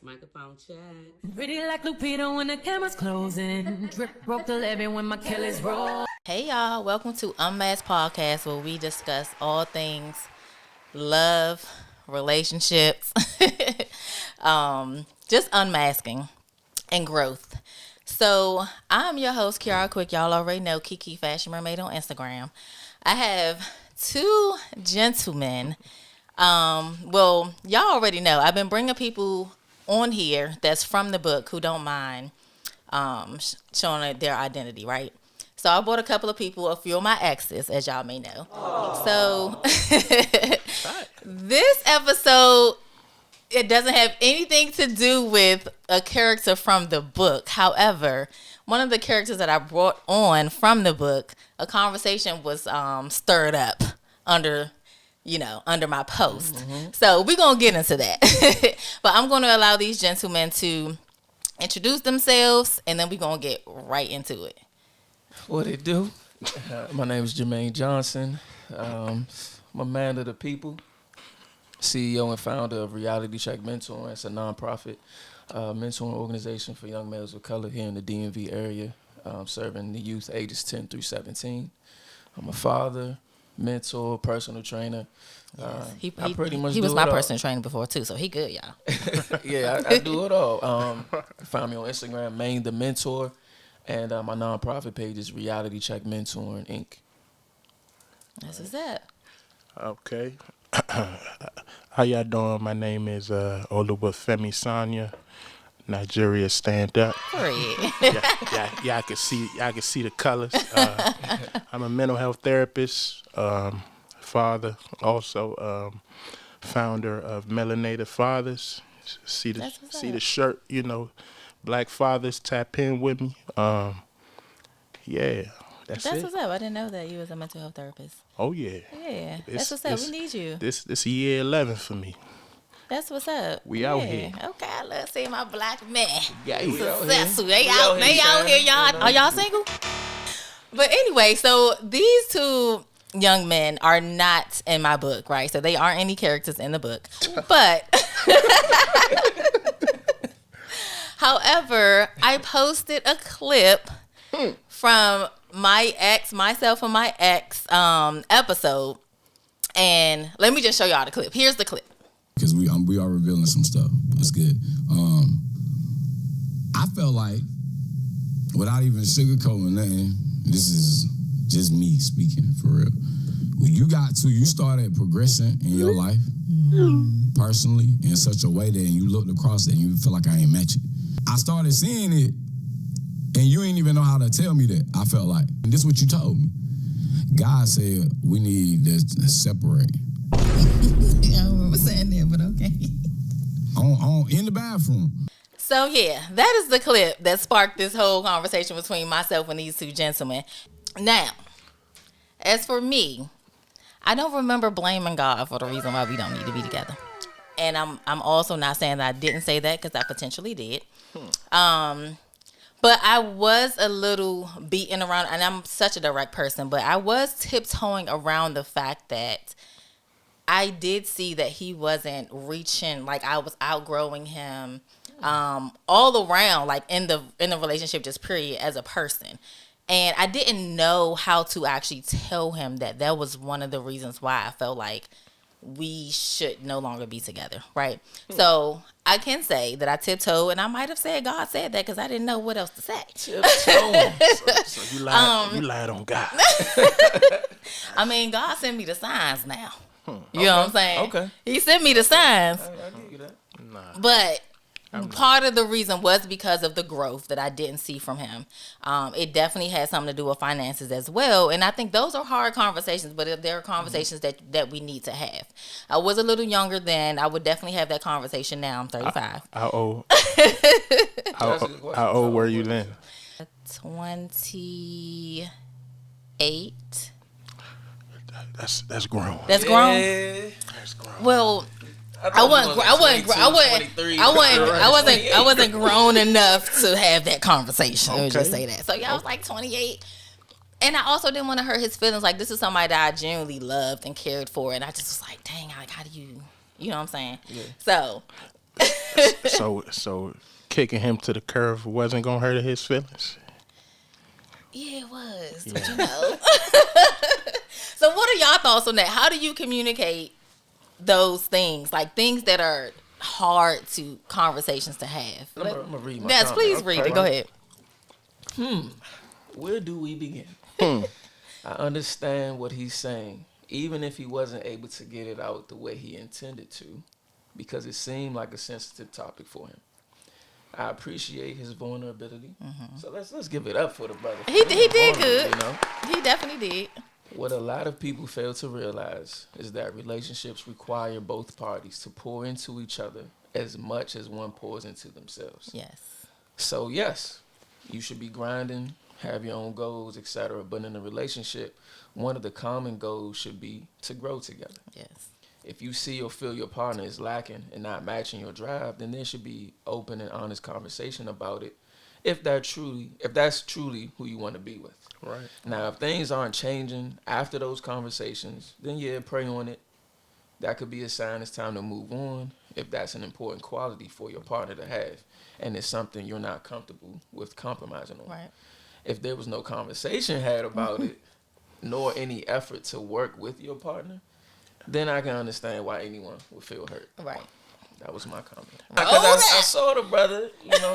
Microphone check. Pretty like Lupita when the camera's closing. Drip broke the levee when my killers roll. Hey y'all, welcome to Unmasked Podcast, where we discuss all things love, relationships, just unmasking and growth. So I'm your host, Kiara Quick. Y'all already know Kiki Fashion Mermaid on Instagram. I have two gentlemen. Well, y'all already know. I've been bringing people on here that's from the book who don't mind showing their identity, right? So I brought a couple of people, a few of my exes, as y'all may know. Aww. So this episode, it doesn't have anything to do with a character from the book. However, one of the characters that I brought on from the book, a conversation was stirred up under my post. Mm-hmm. So we're going to get into that. But I'm going to allow these gentlemen to introduce themselves, and then we're going to get right into it. What it do? My name is Jermaine Johnson. I'm a man of the people, CEO and founder of Reality Check Mentoring. It's a nonprofit mentoring organization for young males of color here in the DMV area, serving the youth ages 10 through 17. I'm a father, mentor, personal trainer. Yes. He was my personal trainer before too, so he good, y'all. Yeah, I do it all. Find me on Instagram, Maine the Mentor, and my nonprofit page is Reality Check Mentoring Inc. This is it. Okay. How y'all doing? My name is Oluwafemi Sanya. Nigeria stand up. Y'all can see the colors. I'm a mental health therapist, father, also founder of Melanated Fathers. See the shirt, Black fathers, tap in with me. That's it. What's up. I didn't know that you was a mental health therapist. Oh yeah. Yeah, that's what's up. We need you. This year 11 for me. That's what's up. We out here. Okay, I love seeing my black men. Yeah, successful. They out here, y'all. Are y'all single? But anyway, so these two young men are not in my book, right? So they aren't any characters in the book. But however, I posted a clip from myself and my ex episode. And let me just show y'all the clip. Here's the clip. Because we are revealing some stuff. It's good. I felt like, without even sugarcoating nothing, this is just me speaking for real. When you started progressing in your life, personally, in such a way that you looked across it and you feel like I ain't met you. I started seeing it, and you ain't even know how to tell me that, I felt like. And this is what you told me. God said, we need to separate. I don't remember saying that, but okay. In the bathroom. So yeah, that is the clip that sparked this whole conversation between myself and these two gentlemen. Now, as for me, I don't remember blaming God for the reason why we don't need to be together. And I'm also not saying that I didn't say that, because I potentially did. But I was a little beaten around, and I'm such a direct person, but I was tiptoeing around the fact that I did see that he wasn't reaching, like I was outgrowing him all around, like in the relationship, just period, as a person. And I didn't know how to actually tell him that was one of the reasons why I felt like we should no longer be together, right? So I can say that I tiptoed, and I might have said God said that because I didn't know what else to say. So you lied on God. I mean, God sent me the signs now. You know what I'm saying? Okay. He sent me the signs. I give you that. Nah. But part of the reason was because of the growth that I didn't see from him. It definitely had something to do with finances as well. And I think those are hard conversations, but there are conversations that we need to have. I was a little younger then. I would definitely have that conversation now. I'm 35. How old were you then? 28. That's grown. That's grown? Yeah. That's grown. Well, I wasn't grown enough to have that conversation. Let me just say that. So y'all was like 28. And I also didn't want to hurt his feelings. Like, this is somebody that I genuinely loved and cared for. And I just was like, dang, like, how do you know what I'm saying? Yeah. So So kicking him to the curb wasn't gonna hurt his feelings. Yeah, it was. Yeah. But you know. So what are y'all thoughts on that? How do you communicate those things? Like things that are hard to conversations to have. I'm gonna read my Yes, comment. please read it. Go ahead. Where do we begin? I understand what he's saying, even if he wasn't able to get it out the way he intended to, because it seemed like a sensitive topic for him. I appreciate his vulnerability. So let's give it up for the brother. He did good. You know? He definitely did. What a lot of people fail to realize is that relationships require both parties to pour into each other as much as one pours into themselves. Yes. So yes, you should be grinding, have your own goals, etc. But in a relationship, one of the common goals should be to grow together. Yes. If you see or feel your partner is lacking and not matching your drive, then there should be open and honest conversation about it. If that's truly who you want to be with. Right. Now, if things aren't changing after those conversations, then yeah, pray on it. That could be a sign it's time to move on if that's an important quality for your partner to have and it's something you're not comfortable with compromising on. Right. If there was no conversation had about it, nor any effort to work with your partner, then I can understand why anyone would feel hurt. Right. That was my comment. Roll Because I that. saw the brother,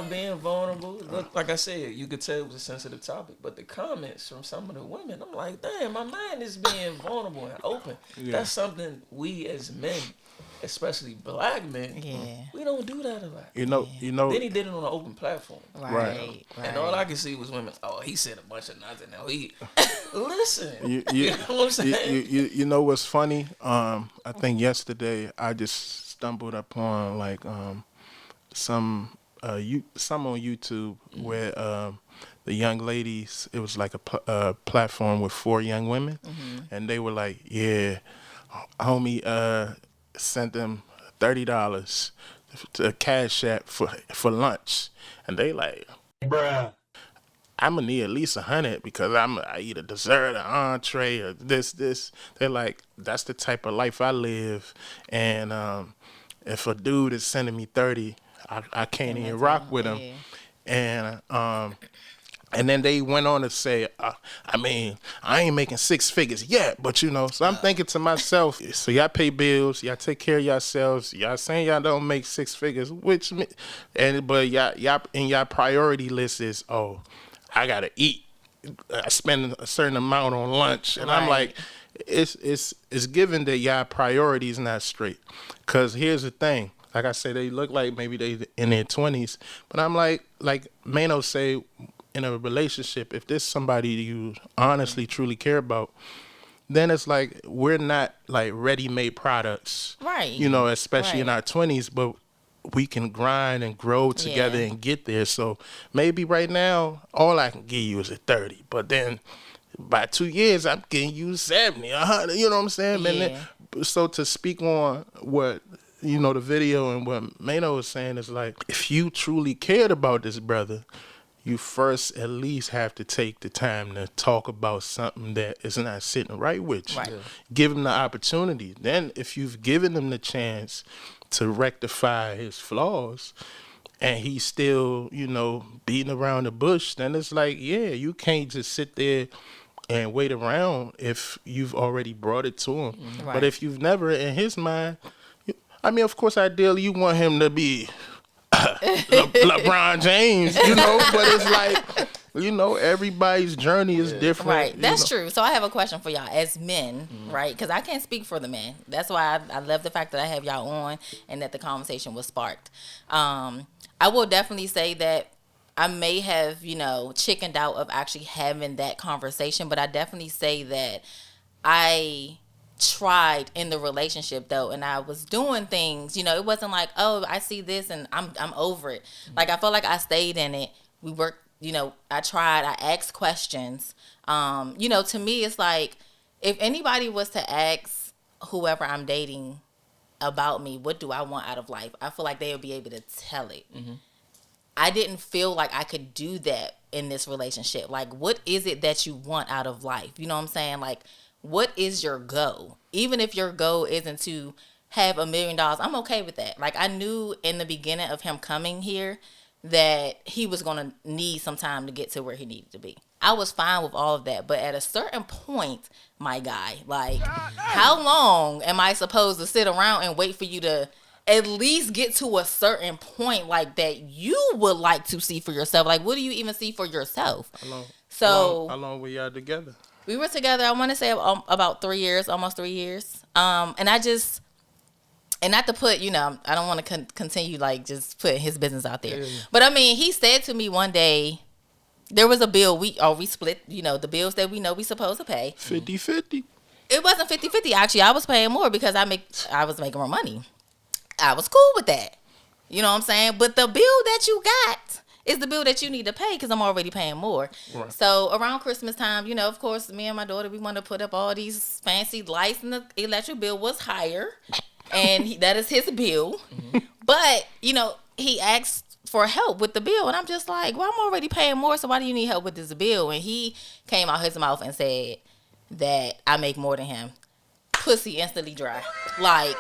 being vulnerable. Look, like I said, you could tell it was a sensitive topic. But the comments from some of the women, I'm like, damn, my man is being vulnerable and open. Yeah. That's something we as men, especially black men, we don't do that a lot. You know. Then he did it on an open platform. Right. And all I could see was women, he said a bunch of nothing. Now listen. You know what I'm saying? You know what's funny? I think yesterday I just stumbled upon some on YouTube where the young ladies, it was like a platform with 4 young women, and they were like, yeah, homie sent them $30 to Cash App for lunch, and they like, bruh, I'm gonna need at least 100 because I eat a dessert, an entree, or this. They're like, that's the type of life I live, and if a dude is sending me 30, I can't even rock with him. And then they went on to say, I mean, I ain't making 6 figures yet, but so I'm thinking to myself, so y'all pay bills, y'all take care of yourselves, y'all saying y'all don't make 6 figures, but y'all in y'all priority list is, I gotta eat. I spend a certain amount on lunch, and I'm like, it's given that y'all priorities not straight. Cause here's the thing, like I say, they look like maybe they in their 20s, but I'm like Mano say, in a relationship, if there's somebody you honestly truly care about, then it's like we're not like ready-made products, right? Especially in our 20s, but we can grind and grow together and get there. So maybe right now, all I can give you is a 30, but then by 2 years, I'm getting you 70, 100. You know what I'm saying? Yeah. So to speak on what the video and what Mano was saying is like, if you truly cared about this brother, you first at least have to take the time to talk about something that is not sitting right with you. Right. Yeah. Give him the opportunity. Then if you've given him the chance to rectify his flaws and he's still, beating around the bush, then it's like, you can't just sit there and wait around if you've already brought it to him. Right. But if you've never, in his mind, of course, ideally you want him to be LeBron James, but it's like, everybody's journey is different. Right, that's true. So I have a question for y'all as men, right? Because I can't speak for the men. That's why I love the fact that I have y'all on and that the conversation was sparked. I will definitely say that I may have, chickened out of actually having that conversation, but I definitely say that I tried in the relationship though, and I was doing things, it wasn't like, I see this and I'm over it. Like I felt like I stayed in it. We worked, I tried, I asked questions. To me it's like, if anybody was to ask whoever I'm dating about me, what do I want out of life, I feel like they would be able to tell it. I didn't feel like I could do that in this relationship. Like, what is it that you want out of life? You know what I'm saying? Like, what is your goal? Even if your goal isn't to have $1 million, I'm okay with that. Like, I knew in the beginning of him coming here that he was going to need some time to get to where he needed to be. I was fine with all of that. But at a certain point, my guy, like, how long am I supposed to sit around and wait for you to at least get to a certain point, like, that you would like to see for yourself? Like, what do you even see for yourself? How long were y'all together? We were together, I want to say, about 3 years, almost 3 years. And I just... And not to put, I don't want to continue, like, just putting his business out there. Yeah. But, I mean, he said to me one day, there was a bill, we split, the bills that we know we supposed to pay. 50-50. It wasn't 50-50. Actually, I was paying more because I was making more money. I was cool with that. You know what I'm saying? But the bill that you got is the bill that you need to pay because I'm already paying more. Right. So, around Christmas time, of course, me and my daughter, we want to put up all these fancy lights, and the electric bill was higher. And that is his bill. Mm-hmm. But, he asked for help with the bill. And I'm just like, well, I'm already paying more, so why do you need help with this bill? And he came out his mouth and said that I make more than him. Pussy instantly dry. Like,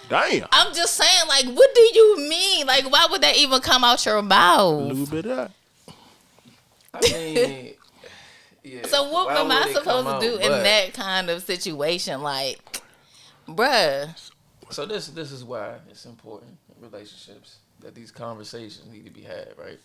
damn. I'm just saying, like, what do you mean? Like, why would that even come out your mouth? A little bit of. I mean, yeah. So what am I supposed to do in that kind of situation? Like... Bruh. So this is why it's important in relationships that these conversations need to be had, right?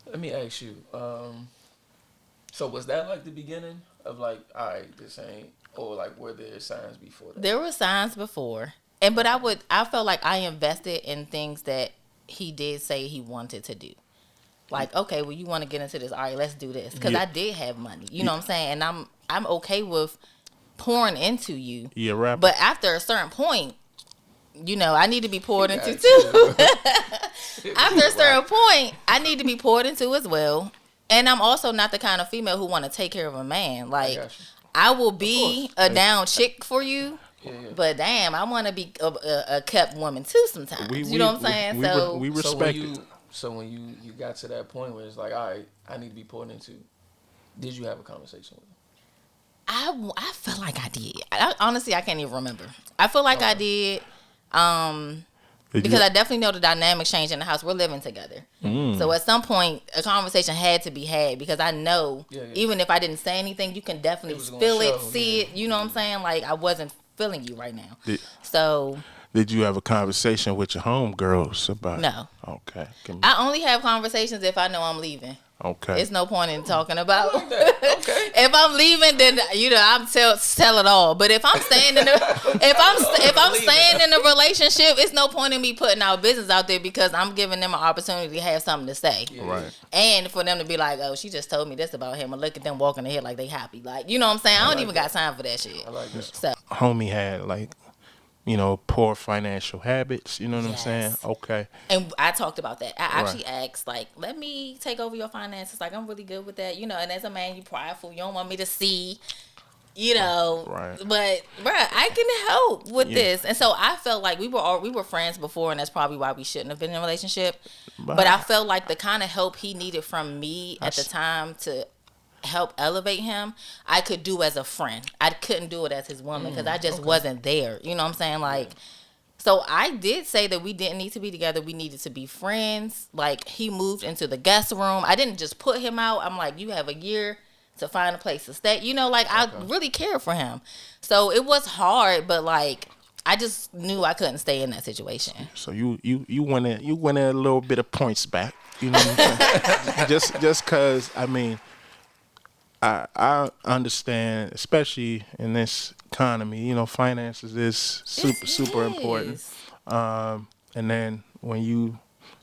Let me ask you. So was that like the beginning of like, all right, this ain't, or like were there signs before that? There were signs before, but I felt like I invested in things that he did say he wanted to do. Like, okay, well, you want to get into this? All right, let's do this because I did have money. You know what I'm saying? And I'm okay with pouring into you. Yeah, right. But after a certain point, I need to be poured into too. After a certain point, I need to be poured into as well. And I'm also not the kind of female who want to take care of a man. Like, I will be a down chick for you. Yeah. But damn, I want to be a kept woman too sometimes. You know what I'm saying? We respect it. So when you got to that point where it's like, all right, I need to be poured into, did you have a conversation with him? I feel like I did. Honestly, I can't even remember. I feel like I did. Because I definitely know the dynamics change in the house. We're living together. So at some point, a conversation had to be had because I know even if I didn't say anything, you can definitely feel it, see it. You know what I'm saying? Like, I wasn't feeling you right now. Did you have a conversation with your homegirls about it? No. Okay. I only have conversations if I know I'm leaving. Okay. It's no point in talking about. Okay. If I'm leaving, then I'm tell it all. But if I'm staying in if I'm staying in a relationship, it's no point in me putting our business out there because I'm giving them an opportunity to have something to say. Yeah. Right. And for them to be like, oh, she just told me this about him, and look at them walking ahead like they happy. Like, you know what I'm saying? I don't even got time for that shit. I like that. So homie had like, poor financial habits. You know what I'm saying? Okay. And I talked about that. I actually asked, like, let me take over your finances. Like, I'm really good with that. And as a man, you prideful. You don't want me to see, Right. But, bruh, I can help with this. And so I felt like we were friends before, and that's probably why we shouldn't have been in a relationship. But I felt like the kind of help he needed from me at the time to help elevate him, I could do as a friend. I couldn't do it as his woman because I just wasn't there. You know what I'm saying? Like, so I did say that we didn't need to be together. We needed to be friends. Like, he moved into the guest room. I didn't just put him out. I'm like, you have a year to find a place to stay. I really care for him. So it was hard, but like, I just knew I couldn't stay in that situation. So you wanted a little bit of points back. You know what I'm saying? just because, I mean, I understand, especially in this economy, finances is super important. And then when you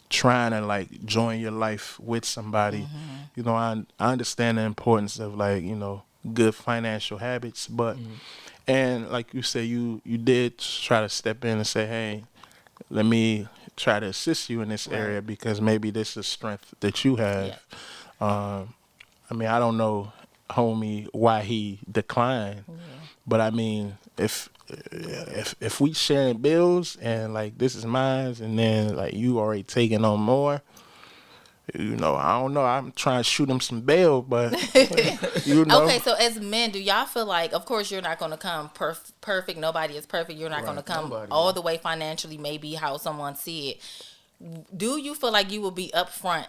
trying to like join your life with somebody, I understand the importance of like, good financial habits. But and like you say, you did try to step in and say, hey, let me try to assist you in this area because maybe this is a strength that you have. I mean, I don't know, homie, why he declined, but I mean, if we sharing bills and like this is mine and then like you already taking on more, You know, I don't know. I'm trying to shoot him some bail, but you know. Okay, so as men, do y'all feel like, of course, you're not going to come perfect. Nobody is perfect. You're not going to come all the way financially, maybe how someone see it. Do you feel like you will be upfront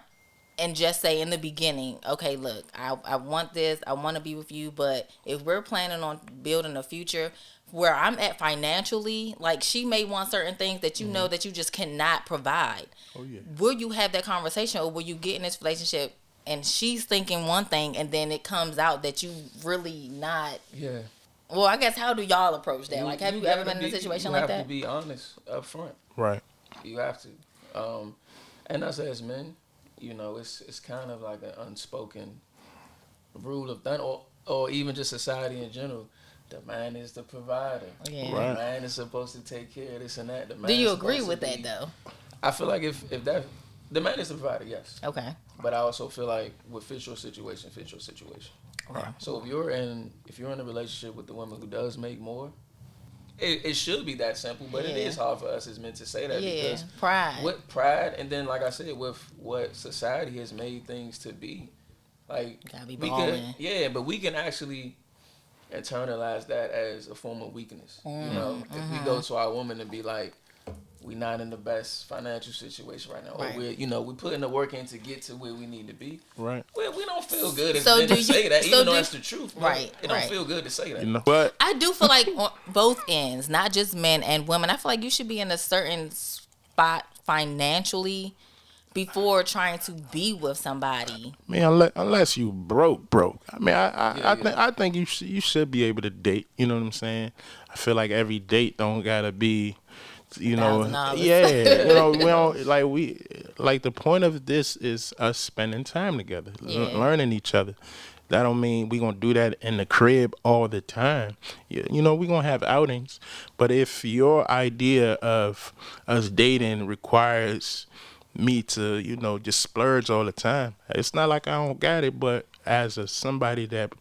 and just say in the beginning, okay, look, I want this. I want to be with you. But if we're planning on building a future where I'm at financially, like she may want certain things that you know that you just cannot provide. Oh, yeah. Will you have that conversation, or will you get in this relationship and she's thinking one thing and then it comes out that you really not? Yeah. Well, I guess how do y'all approach that? Like, have you ever been in a situation like that? You have to be honest up front. Right. You have to. And us as men, you know, it's kind of like an unspoken rule of thumb, or even just society in general. The man is the provider. Yeah. Right. The man is supposed to take care of this and that. Do you agree with that, though? I feel like if that, the man is the provider, yes. Okay. But I also feel like what fits your situation. Right. So if you're in a relationship with the woman who does make more, it should be that simple, but it is hard for us as men to say that because pride. With pride, and then like I said, with what society has made things to be, like gotta be balling. but we can actually internalize that as a form of weakness. You know, if we go to our woman and be like, we're not in the best financial situation right now, or we're putting the work in to get to where we need to be. Right. Well, we don't feel good as So men to say that, even though that's the truth. Right. It don't feel good to say that. You know, but I do feel like on both ends, not just men and women, I feel like you should be in a certain spot financially before trying to be with somebody. I mean, unless you broke. I mean, I think you should be able to date. You know what I'm saying? I feel like every date don't gotta be, you know, $1,000. you know, we don't like the point of this is us spending time together, learning each other. That don't mean we gonna do that in the crib all the time. You know, we gonna have outings, but if your idea of us dating requires me to, you know, just splurge all the time, it's not like I don't got it, but as somebody that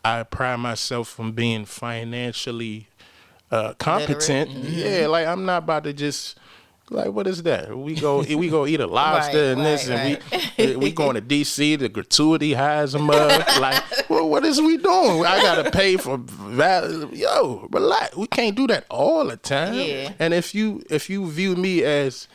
I pride myself from being financially competent, like I'm not about to just like, what is that? We go eat a lobster and we going to DC, the gratuity highs them up. Like, well, what is we doing? I gotta pay for yo, relax. We can't do that all the time. Yeah. And if you view me as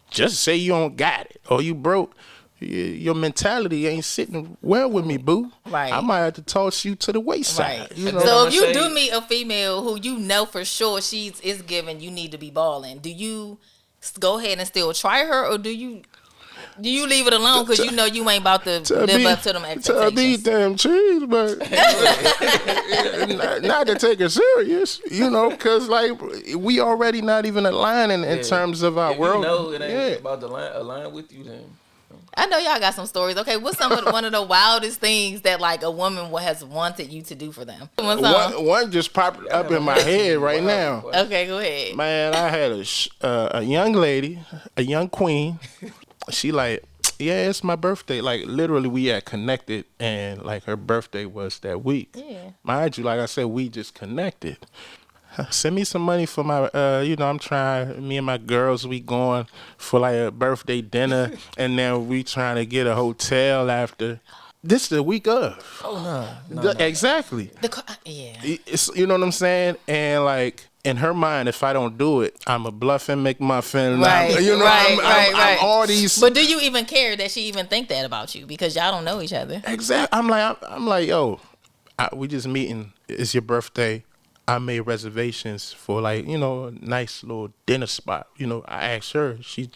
just say you don't got it or you broke, your mentality ain't sitting well with me, boo. Right. I might have to toss you to the wayside. Right. You know So if you do meet a female who you know for sure is giving, you need to be balling, do you go ahead and still try her, or do you leave it alone because you know you ain't about to live up to them expectations? To be damn cheese, but not to take it serious, you know, because like we already not even aligning in terms of our if world. You know it ain't about to align with you, then. I know y'all got some stories. Okay, what's one of the wildest things that like a woman has wanted you to do for them? One just popped up in my head right now. Okay, go ahead. Man, I had a young lady, a young queen. She like, yeah, it's my birthday. Like literally, we had connected, and like her birthday was that week. Yeah. Mind you, like I said, we just connected. Send me some money for my, I'm trying, me and my girls, we going for like a birthday dinner, and then we trying to get a hotel after. This is the week of. Oh, no. Exactly. It's, you know what I'm saying? And like, in her mind, if I don't do it, I'm a bluffing McMuffin. Right, I'm all these. But do you even care that she even think that about you? Because y'all don't know each other. Exactly. I'm like, yo, we just meeting. It's your birthday. I made reservations for like, you know, a nice little dinner spot. You know, I asked her. She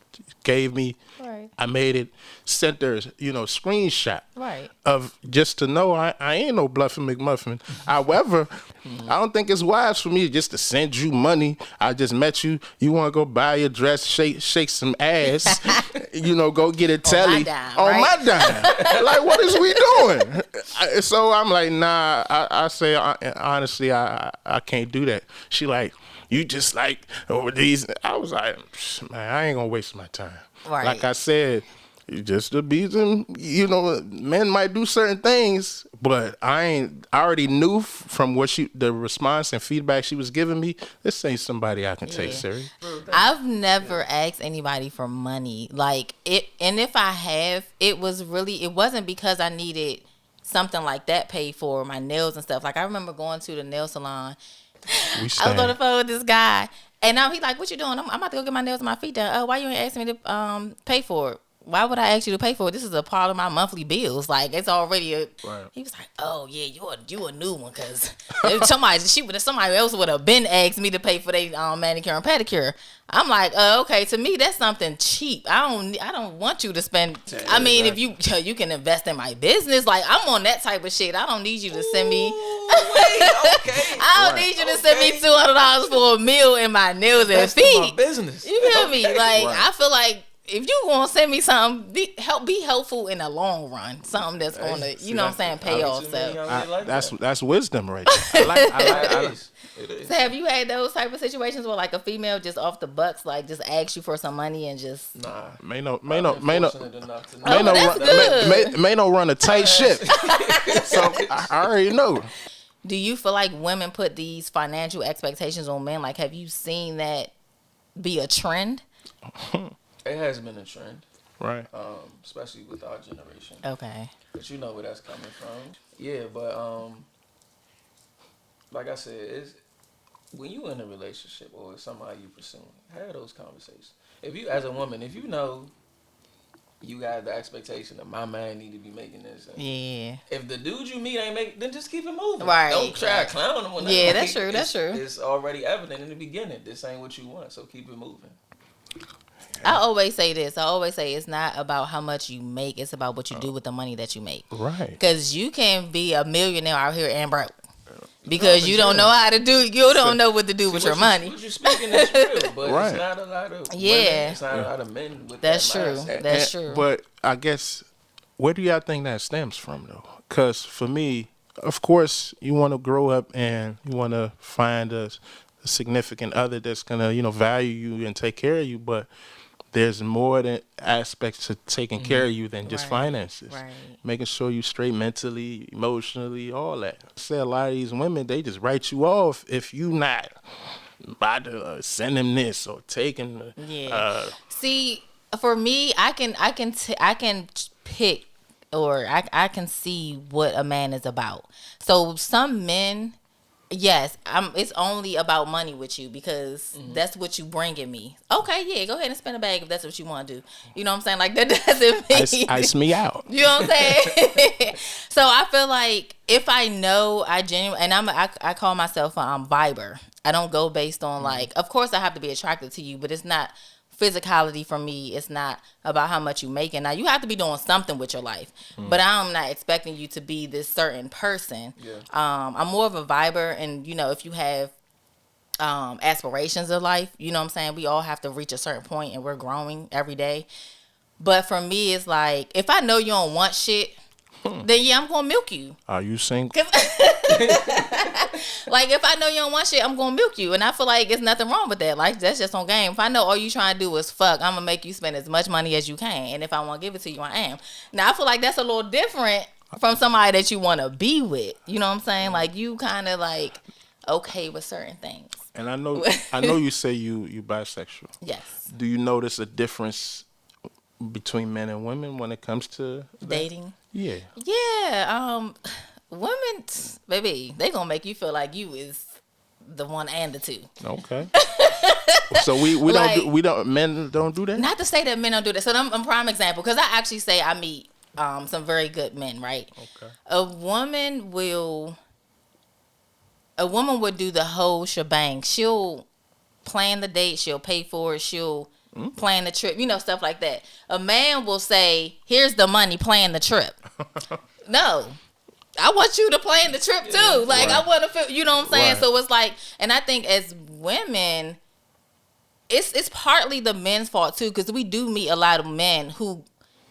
gave me. Right. I made it, sent her, you know, screenshot. Right. Of just to know I ain't no bluffing McMuffin. However, I don't think it's wise for me just to send you money. I just met you. You want to go buy your dress, shake some ass, you know, go get a telly. On my dime. Like, what is we doing? So I'm like, nah, I say, honestly, I can't do that. She like, you just like, over these. I was like, man, I ain't going to waste my time. Right. Like I said, Just to be them, men might do certain things, but I already knew from what the response and feedback she was giving me, this ain't somebody I can take serious. I've never asked anybody for money. Like it, and if I have, it wasn't because I needed something like that paid for, my nails and stuff. Like I remember going to the nail salon. I was on the phone with this guy, and now he's like, "What you doing?" I'm about to go get my nails and my feet done. Oh, why you ain't asking me to pay for it? Why would I ask you to pay for it? This is a part of my monthly bills. Like it's already a. Right. He was like, "Oh yeah, you a new one," because somebody else would have been asked me to pay for their manicure and pedicure. I'm like, okay. To me, that's something cheap. I don't want you to spend. I mean, if you can invest in my business, like I'm on that type of shit. I don't need you to send me. I don't need you to send me $200 for a meal and my nails and feet. My business. You feel me? Like I feel like. If you gonna send me something, be helpful in the long run. Something that's gonna, what I'm saying, pay off. So that's wisdom right there. I like So have you had those type of situations where like a female just off the bucks, like just asks you for some money and just may no run a tight ship. So I already know. Do you feel like women put these financial expectations on men? Like, have you seen that be a trend? It has been a trend, right? Especially with our generation. Okay. But you know where that's coming from. Yeah, but like I said, it's when you in a relationship or with somebody you pursuing, have those conversations. If you, as a woman, if you know you got the expectation that my man need to be making this, if the dude you meet ain't make, then just keep it moving. Right. Don't try to clown him. Yeah, that's true. That's true. It's already evident in the beginning. This ain't what you want, so keep it moving. I always say this. I always say it's not about how much you make. It's about what you do with the money that you make. Right. Because you can be a millionaire out here and broke. Because you don't know how to do. You don't know what to do with your money. What you're speaking is true, but right. It's not a lot of women. It's not a lot of men with that's that true. mindset. That's true. But I guess, where do y'all think that stems from, though? Because for me, of course, you want to grow up and you want to find a significant other that's gonna, value you and take care of you, but there's more than aspects to taking care of you than just finances. Right. Making sure you straight mentally, emotionally, all that. I say a lot of these women, they just write you off if you not about to send them this or taking. See, for me, I can pick or I can see what a man is about. So some men. Yes, it's only about money with you because that's what you bringing me. Okay, yeah, go ahead and spend a bag if that's what you want to do. You know what I'm saying? Like, that doesn't mean... Ice me out. You know what I'm saying? So I feel like if I know I genuinely... And I call myself a viber. I don't go based on, like... Of course, I have to be attracted to you, but it's not... Physicality for me, it's not about how much you making. Now you have to be doing something with your life, but I'm not expecting you to be this certain person. I'm more of a viber, and if you have aspirations of life, you know what I'm saying, we all have to reach a certain point, and we're growing every day. But for me, it's like if I know you don't want shit, then I'm gonna milk you. Are you single? Like if I know you don't want shit, I'm gonna milk you, and I feel like there's nothing wrong with that. Like that's just on game. If I know all you trying to do is fuck, I'm gonna make you spend as much money as you can, and if I want to give it to you, I am. Now I feel like that's a little different from somebody that you want to be with. You know what I'm saying? Like you kind of like okay with certain things. And I know you say you bisexual. Yes. Do you notice a difference between men and women when it comes to dating? Yeah. Yeah. Women, baby, they gonna make you feel like you is the one and the two. Okay. So men don't do that? Not to say that men don't do that. So I'm a prime example because I actually say I meet some very good men, right? Okay. A woman would do the whole shebang. She'll plan the date, she'll pay for it, she'll plan the trip, stuff like that. A man will say, here's the money, plan the trip. No. I want you to plan the trip too. Like I want to feel, you know what I'm saying? Right. So it's like, and I think as women, it's partly the men's fault too, because we do meet a lot of men who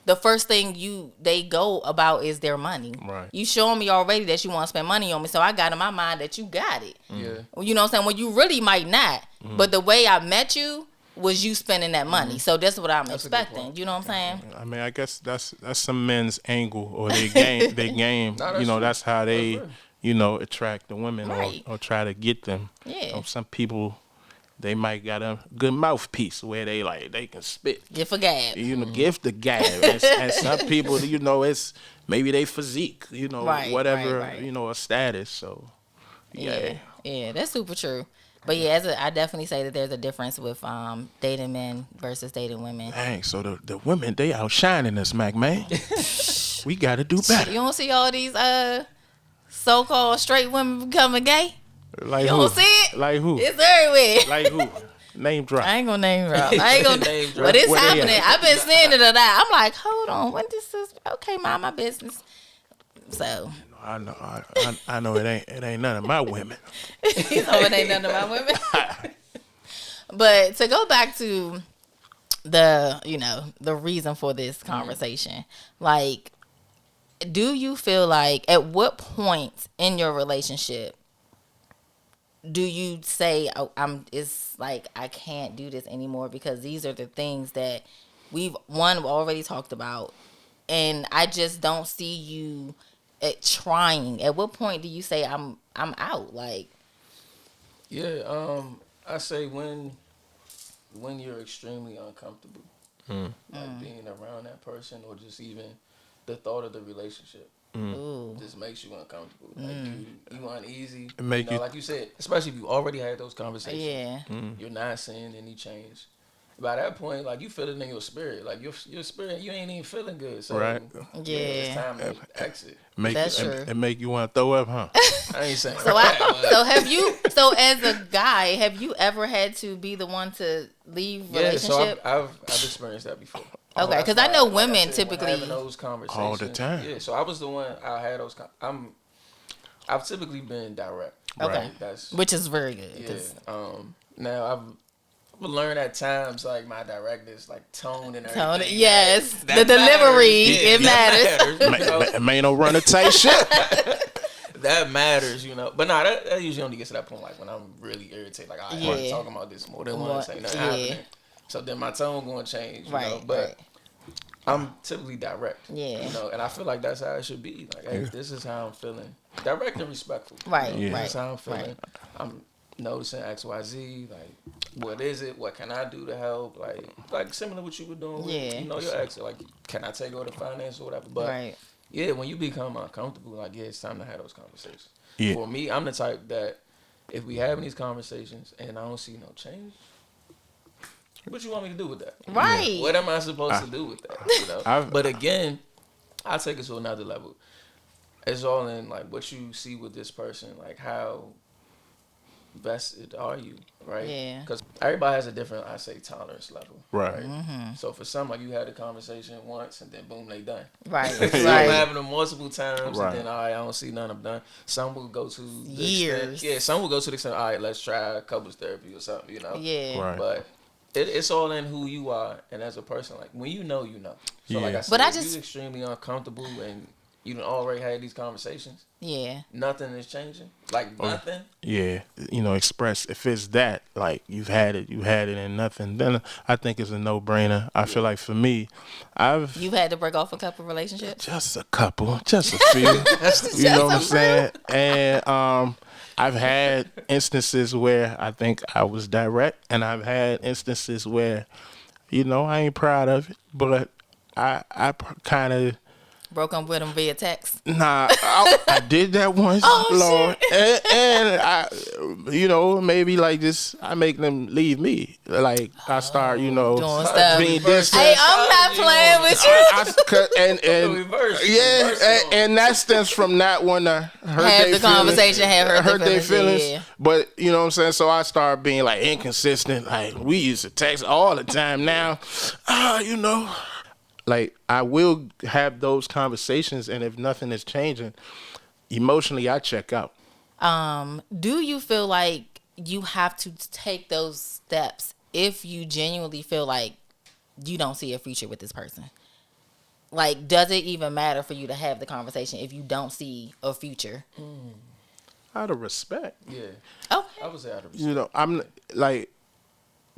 the first thing they go about is their money. Right. You showing me already that you want to spend money on me, so I got in my mind that you got it. Yeah. You know what I'm saying? Well, you really might not, but the way I met you, was you spending that money. So that's what I'm expecting. You know what I'm saying? I mean, I guess that's some men's angle or their game. Their game. No, You know, true. that's how they, you know, attract the women Right. or try to get them. Yeah. You know, some people, they might got a good mouthpiece where they can spit. Get for gab. You know, give the gab. And some people, you know, it's maybe they physique. You know, Right, whatever. right. You know, a status. So Yeah, that's super true. But yeah, I definitely say that there's a difference with dating men versus dating women. Dang, so the women, they outshining us, Mac, man. We got to do better. You don't see all these so-called straight women becoming gay? Like You who? don't see it? Like who? It's everywhere. Like who? Name drop. I ain't gonna name drop. I ain't gonna Name drop. But it's Where they happening. at? I've been seeing it a lot. I'm like, hold on, when this is okay, mind my business. So I know it ain't none of my women. you know it ain't none of my women. But to go back to the reason for this conversation, like, do you feel like at what point in your relationship do you say, oh, it's like I can't do this anymore because these are the things that we've already talked about, and I just don't see you trying. At what point do you say I'm out? Like, Yeah, I say when you're extremely uncomfortable, like being around that person or just even the thought of the relationship just makes you uncomfortable. Like you uneasy. It make you- like you said, especially if you already had those conversations. yeah, You're not seeing any change. By that point, like, you feel it in your spirit. Like your spirit, you ain't even feeling good. So Right. Yeah. it's time to exit. That's true. It make you want to throw up, huh? I ain't saying So as a guy, have you ever had to be the one to leave yeah. So relationship? I've experienced that before. Okay, That's 'cause I why, know like women said, when typically- having those conversations All the time. Yeah, so I was the one. I had those. I've typically been direct. Okay. Right? That's Which is very good. yeah. 'Cause Now I've learned at times like my directness, like tone and everything. tone, yes, That the delivery, matters. it matters. Ain't no run of tight shit. That matters, you know. But nah, that usually only gets to that point like when I'm really irritated. Like, I want to Yeah. talk about this more than More- once. Ain't nothing yeah. happening. So then my tone going to change, you know. Right, But right. I'm typically direct. Yeah. You know, and I feel like that's how it should be. Like, hey, this is how I'm feeling. Direct and respectful. Right, Yeah. right. This is how I'm feeling. right. I'm noticing XYZ. Like, what is it? What can I do to help? Like similar to what you were doing with, Yeah. you know, your ex. Like, can I take over the finance or whatever? But Right. yeah, when you become uncomfortable, like, yeah, it's time to have those conversations. Yeah. For me, I'm the type that if we having these conversations and I don't see no change, what you want me to do with that? Right. What am I supposed to do with that? You know. I've- But again, I take it to another level. It's all in like what you see with this person, like how vested are you, right? Yeah. Because everybody has a different, I say, tolerance level. Right. So for some, like, you had a conversation once and then boom, they done. Right. Some right. having them multiple times Right. and then, all right, I don't see none, I'm done. Some will go to the Years. extent, yeah, some will go to the extent, all right, let's try couples therapy or something, you know? Yeah. Right. But it's all in who you are and as a person. Like, when you know, you know. So like Yeah. I said, But I if just- you're extremely uncomfortable and you done already had these conversations, Yeah. nothing is changing. Like, nothing. Yeah, you know, express if it's that, like you've had it and nothing, then I think it's a no-brainer. I feel like for me, I've You've had to break off a couple relationships? just a couple, just a few. You know what I'm saying? And I've had instances where I think I was direct, and I've had instances where, you know, I ain't proud of it, but I kind of. Broke up with them via text? Nah, I did that once, Lord, and I, you know, maybe like just I make them leave me. Like I start, you know, Doing stuff. being distant. Hey, I'm not playing with you. And Reverse. yeah, Reverse. and that stems from not wanting to hurt Have their the conversation, hurt their feelings. yeah. But you know what I'm saying. So I start being like inconsistent. Like we used to text all the time. Now, you know. Like, I will have those conversations, and if nothing is changing, emotionally, I check out. Do you feel like you have to take those steps if you genuinely feel like you don't see a future with this person? Like, does it even matter for you to have the conversation if you don't see a future? Out of respect. Yeah. Okay. I would say out of respect. You know, I'm like,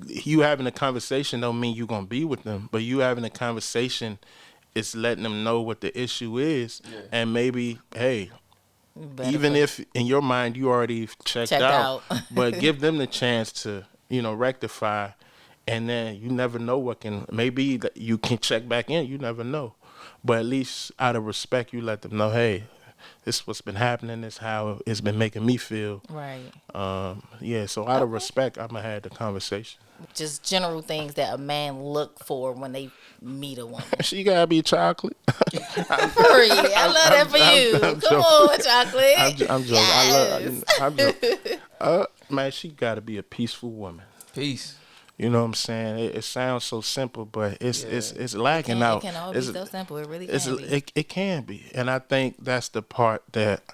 you having a conversation don't mean you're gonna be with them, but you having a conversation is letting them know what the issue is, and maybe, hey, even if in your mind you already checked out. But give them the chance to, rectify, and then you never know what can, maybe that you can check back in, you never know. But at least out of respect, you let them know, hey, this is what's been happening, this is how it's been making me feel. Right. So out of respect, I'm going to have the conversation. Just general things that a man look for when they meet a woman. She got to be chocolate. Free. I love that for you. Come on, chocolate. I'm joking. I'm joking. Man, she got to be a peaceful woman. Peace. You know what I'm saying? It sounds so simple, but it's lacking out. It can all be so simple. It really can be. It can be. And I think that's the part that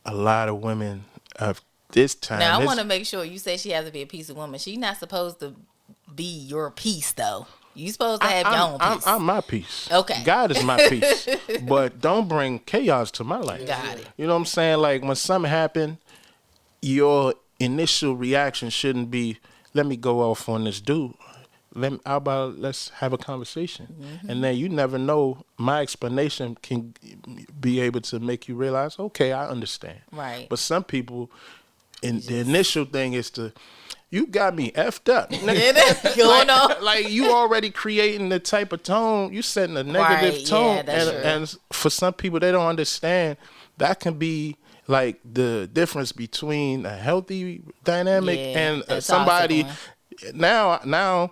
a lot of women of this time. Now, I want to make sure you say she has to be a peaceful woman. She's not supposed to be your peace, though. You supposed to have your own peace. I'm my peace. Okay. God is my peace. But don't bring chaos to my life. Got it. You know what I'm saying? Like, when something happened, your initial reaction shouldn't be, let me go off on this dude. How about let's have a conversation? Mm-hmm. And then you never know, my explanation can be able to make you realize, okay, I understand. Right. But some people, the initial thing is you got me effed up. Going on. Like you already creating the type of tone, you setting a negative tone. And for some people, they don't understand that can be like the difference between a healthy dynamic and somebody. Now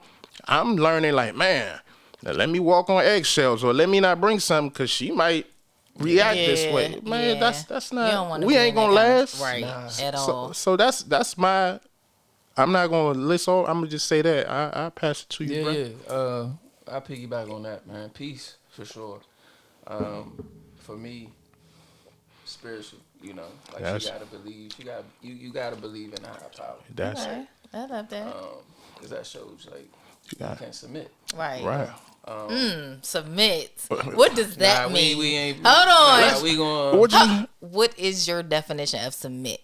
I'm learning, like, man, let me walk on eggshells, or let me not bring something because she might react this way. Man, that's not. We ain't gonna last, right? At all. So that's my. I'm not gonna list all. I'm gonna just say that. I pass it to you, bro. Yeah. I piggyback on that, man. Peace for sure. For me, spiritual. Like she gotta believe. You gotta believe in a higher power. That's okay. I love that. Because that shows like you can't submit. Right. Submit. What does that mean? We ain't. Hold on. We going. What is your definition of submit?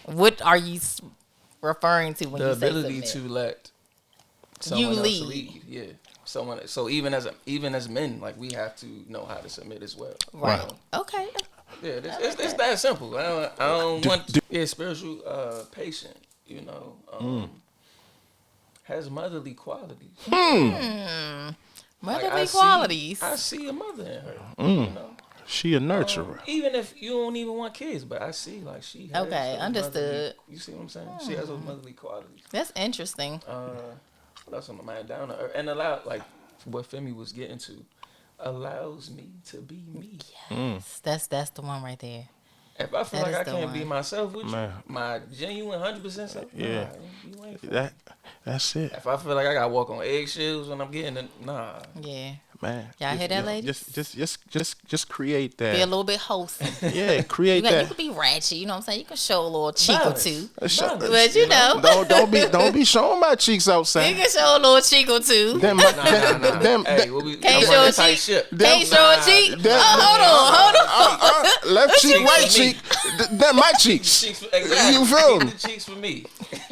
What are you referring to when you say submit? The ability to let someone else lead. Yeah. Someone. So even as men, like, we have to know how to submit as well. Right. Okay. Yeah, it's that simple. I don't want. Spiritual, patient. Has motherly qualities. Motherly qualities. I see a mother in her. She a nurturer. Even if you don't even want kids, but I see like she has. Okay, understood. You see what I'm saying? She has those motherly qualities. That's interesting. What else on my mind? Down to earth, and allow, like what Femi was getting to, allows me to be me. Yes, that's the one right there. If I feel like I can't be myself with you, my genuine 100% self, you ain't that's it. If I feel like I gotta walk on eggshells when I'm getting it, Yeah. Man, y'all hear that, ladies? Just create that. Be a little bit wholesome. Yeah, create that. You can be ratchet. You know what I'm saying? You can show a little cheek or two. But don't be showing my cheeks outside. You can show a little cheek or two. Can't show a cheek. Can't show a cheek. Hold on. Left cheek, right cheek. That my cheeks. You feel me? The cheeks for me.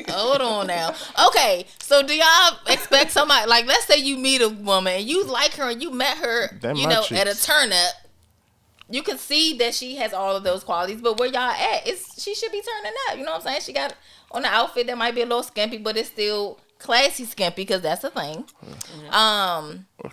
Hold on now. Okay, so do y'all expect somebody, like, let's say you meet a woman and you like her and you met her, at a turn up. You can see that she has all of those qualities, but where y'all at, she should be turning up. You know what I'm saying? She got on an outfit that might be a little skimpy, but it's still classy skimpy, because that's a thing.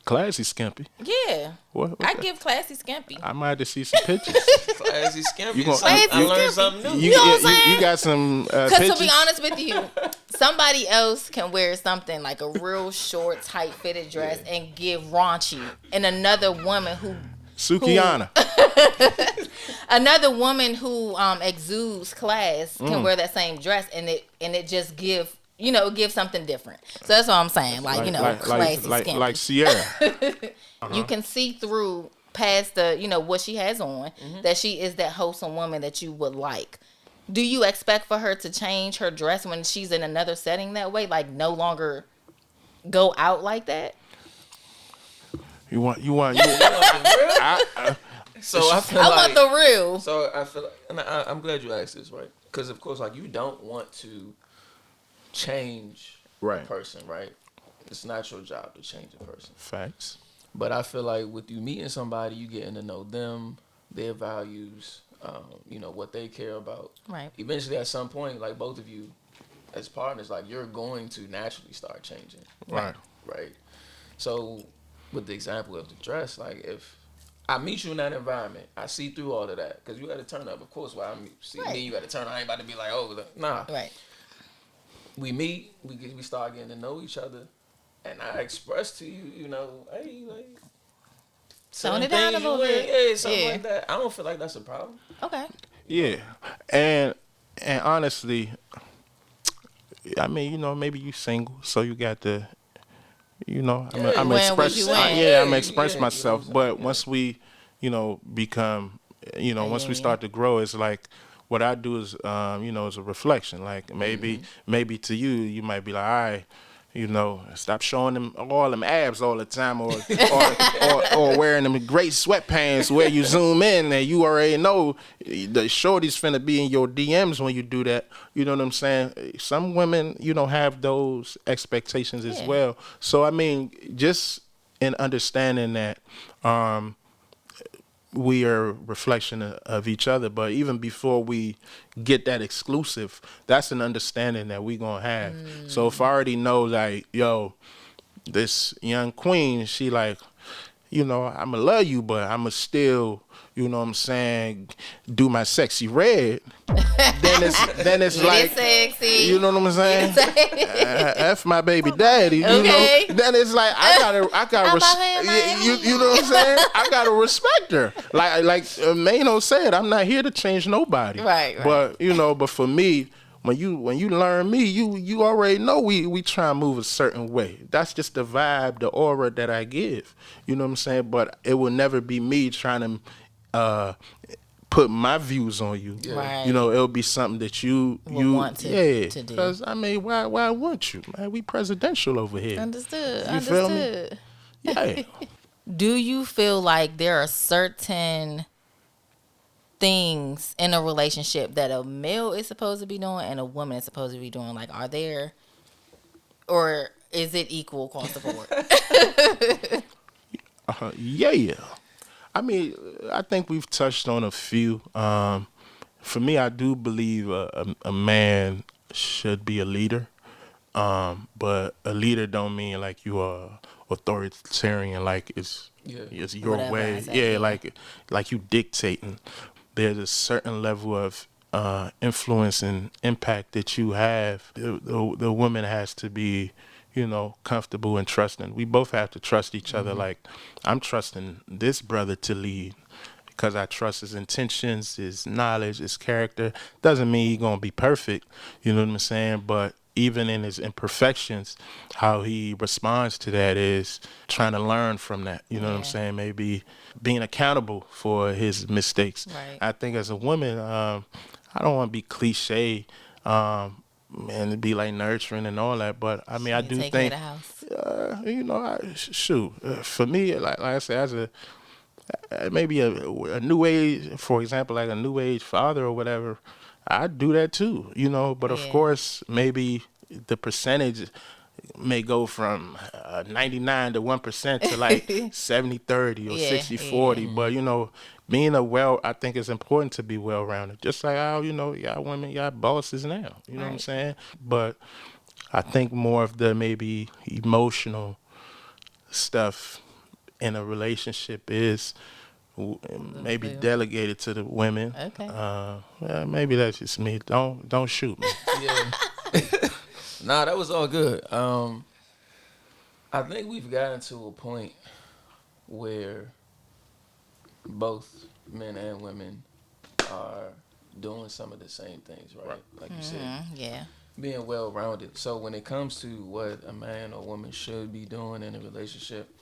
Classy skimpy. Yeah. What I give classy skimpy. I might have to see some pictures. Classy skimpy. I learned something new. You know what I'm saying? You got some Because pictures? to be honest with you, somebody else can wear something like a real short, tight fitted dress and give raunchy, and another woman who Sukiyana. Another woman who exudes class can wear that same dress, and it just give something different. So that's what I'm saying. Classy skimpy. Like Sierra. You can see through past the, what she has on, that she is that wholesome woman that you would like. Do you expect for her to change her dress when she's in another setting that way? Like, no longer go out like that? You want So I feel I want the real. So I feel, and I'm glad you asked this, right? Because of course, like, you don't want to change Right. a person, right? It's not your job to change a person. Facts. But I feel like with you meeting somebody, you getting to know them, their values, what they care about. Right. Eventually, at some point, like both of you as partners, like you're going to naturally start changing. Right. Right. So with the example of the dress, like if I meet you in that environment, I see through all of that because you got to turn up. Of course, while I see me, you got to turn up. I ain't about to be like, nah. Right. We meet, we start getting to know each other, and I express to you, hey, like, tone it down a little bit. Yeah, something like that. I don't feel like that's a problem. Okay. Yeah, and honestly, I mean, maybe you single, so you got to, I'm express myself. But once we, become, once we start to grow, it's like what I do is, is a reflection. Like maybe to you, you might be like, all right. Stop showing them all them abs all the time, or wearing them great sweatpants where you zoom in and you already know the shorty's finna be in your DMs when you do that. You know what I'm saying? Some women, have those expectations as well. So I mean, just in understanding that, we are a reflection of each other, but even before we get that exclusive, that's an understanding that we gonna have. So if I already know, like, yo, this young queen, she like, I'ma love you, but I'ma still, you know what I'm saying, do my sexy red. then it's like, sexy. you know what I'm saying? F my baby daddy. You know? Then it's like I gotta you know what I'm saying? I gotta respect her. Like Mano said, I'm not here to change nobody. Right. But but for me, when you learn me, you already know we try and move a certain way. That's just the vibe, the aura that I give. You know what I'm saying? But it will never be me trying to put my views on you. Yeah. Right. It'll be something that you want to do. Because I mean, why wouldn't you, man? We presidential over here. Understood. You feel me? Yeah. Do you feel like there are certain things in a relationship that a male is supposed to be doing and a woman is supposed to be doing? Like, are there, or is it equal across the board? Yeah. I mean, I think we've touched on a few. For me, I do believe a man should be a leader, but a leader don't mean like you are authoritarian, like it's your Whatever way. Yeah, like you dictating. There's a certain level of influence and impact that you have. The woman has to be, comfortable and trusting. We both have to trust each other. Like, I'm trusting this brother to lead because I trust his intentions, his knowledge, his character. Doesn't mean he's going to be perfect, you know what I'm saying? But even in his imperfections, how he responds to that is trying to learn from that, you know what I'm saying? Maybe being accountable for his mistakes. Right. I think as a woman, I don't want to be cliche, and to be like nurturing and all that, but I mean, I do think, for me, like I said, as maybe a new age, for example, like a new age father or whatever, I do that too, but of course, maybe the percentage may go from 99 to 1% to like 70-30 or 60-40, but being I think it's important to be well-rounded. Just like how, y'all women, y'all bosses now, you know what I'm saying? But I think more of the maybe emotional stuff in a relationship is maybe delegated to the women. Okay. Maybe that's just me. Don't shoot me. Yeah. Nah, that was all good. I think we've gotten to a point where both men and women are doing some of the same things, right? Like you said, being well-rounded. So when it comes to what a man or woman should be doing in a relationship,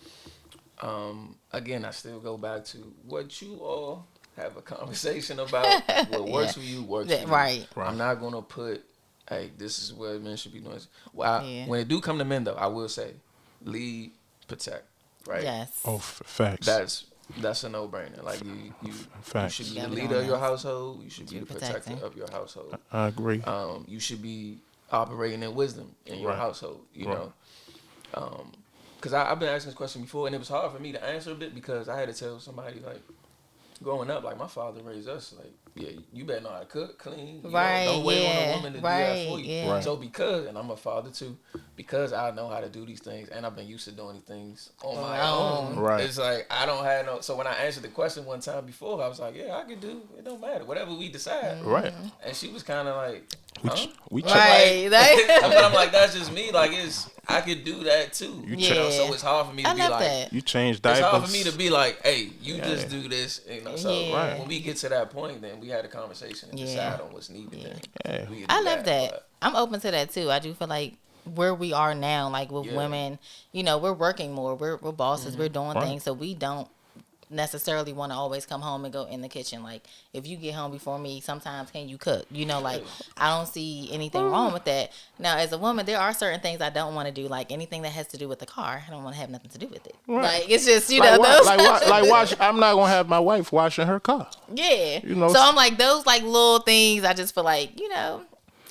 again, I still go back to what you all have a conversation about. What works for you works for you. Right. I'm not going to put, hey, this is what men should be doing. Well, when it do come to men, though, I will say, lead, protect, right? Yes. Oh, facts. That's a no-brainer. Like you should be the gotta be leader on of your that. household. You should be the protector of your household. I agree. You should be operating in wisdom in your household, you know. Because I've been asking this question before, and it was hard for me to answer a bit because I had to tell somebody, like, growing up, like, my father raised us, like, yeah, you better know how to cook, clean. Don't wait on a woman to do that for you. Yeah. So and I'm a father too, because I know how to do these things, and I've been used to doing these things on my own. Right. It's like, I don't have no, so when I answered the question one time before, I was like, yeah, I could do, it don't matter, whatever we decide. Right. And she was kind of like, huh? We Right. But I'm like, that's just me. Like, I could do that too. Yeah. So it's hard for me to I be love like, that. You change diapers. it's hard for me to be like, hey, you just do this. You know, so Yeah. when we get to that point, then we had a conversation and decide on what's needed. Then we can do I love that. but- I'm open to that too. I do feel like where we are now, like with women, you know, we're working more. We're bosses. We're doing things, so we don't necessarily want to always come home and go in the kitchen. Like, if you get home before me, sometimes can you cook? You know, like, I don't see anything wrong with that. Now, as a woman, there are certain things I don't want to do, like anything that has to do with the car. I don't want to have nothing to do with it. Like, it's just, you know, those. Like wash. I'm not gonna have my wife washing her car. Yeah. You know, so I'm like, those like little things, I just feel like, you know,